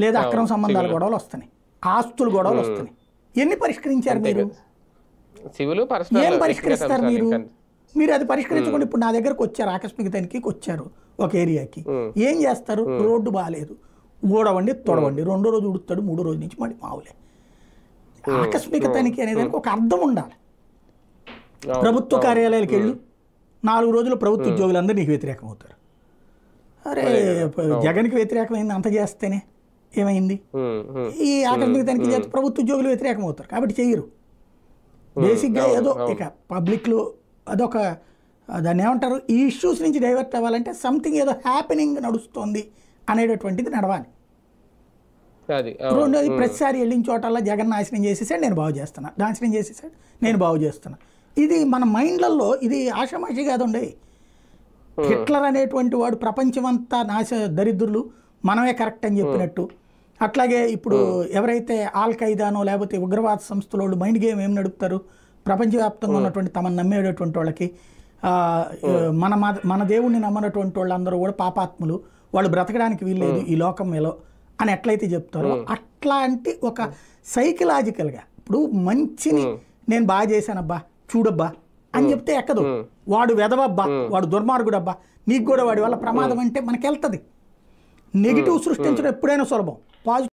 లేదా అక్రమ సంబంధాల గొడవలు వస్తున్నాయి, ఆస్తుల గొడవలు వస్తున్నాయి. ఎన్ని పరిష్కరించారు మీరు? ఏం పరిష్కరిస్తారు మీరు? మీరు అది పరిష్కరించకుండా ఇప్పుడు నా దగ్గరకు వచ్చారు, ఆకస్మిక తనిఖీకి వచ్చారు ఒక ఏరియాకి, ఏం చేస్తారు? రోడ్డు బాగాలేదు, ఊడవండి తొడవండి, 2వ రోజు ఉడుతాడు, 3వ రోజు నుంచి మళ్ళీ మావులే. ఆకస్మిక తనిఖీ అనేదానికి ఒక అర్థం ఉండాలి. ప్రభుత్వ కార్యాలయాలకు వెళ్ళు, 4 రోజులు ప్రభుత్వ ఉద్యోగులందరూ నీకు వ్యతిరేకం అవుతారు. అరే జగన్కి వ్యతిరేకమైంది అంత చేస్తేనే ఏమైంది? ఈ ఆకస్మిక తనిఖీ చేస్తే ప్రభుత్వ ఉద్యోగులు వ్యతిరేకం అవుతారు కాబట్టి చెయ్యరు. బేసిక్గా ఏదో ఇక పబ్లిక్లో అదొక దాన్ని ఏమంటారు, ఈ ఇష్యూస్ నుంచి డైవర్ట్ అవ్వాలంటే సంథింగ్ ఏదో హ్యాపెనింగ్ నడుస్తుంది అనేటటువంటిది నడవాలి. రెండోది ప్రతిసారి వెళ్ళిన చోటల్లా జగన్ నాశనం చేసేసాడు, నేను బాగు చేస్తున్నా, నాశనం చేసేసాడు, నేను బాగు చేస్తున్నా. ఇది మన మైండ్లలో ఇది ఆషామాషి కాదండి. హిట్లర్ అనేటువంటి వాడు ప్రపంచమంతా దరిద్రులు మనమే కరెక్ట్ అని చెప్పినట్టు, అట్లాగే ఇప్పుడు ఎవరైతే ఆల్ ఖైదానో లేకపోతే ఉగ్రవాద సంస్థల వాళ్ళు మైండ్ గేమ్ ఏం నడుపుతారు, ప్రపంచవ్యాప్తంగా ఉన్నటువంటి తమను నమ్మేటటువంటి వాళ్ళకి మన దేవుణ్ణి నమ్మనటువంటి వాళ్ళందరూ కూడా పాపాత్ములు, వాళ్ళు బ్రతకడానికి వీల్లేదు ఈ లోకం మేలో అని ఎట్లయితే చెప్తారో అట్లాంటి ఒక సైకలాజికల్గా ఇప్పుడు మంచిని నేను బాగా చేశానబ్బా చూడబ్బా అని చెప్తే ఎక్కదు. వాడు వెదవబ్బా, వాడు దుర్మార్గుడబ్బా, నీకు కూడా వాడి వల్ల ప్రమాదం అంటే మనకి వెళ్తుంది. నెగిటివ్ సృష్టించడం ఎప్పుడైనా సులభం, పాజిటివ్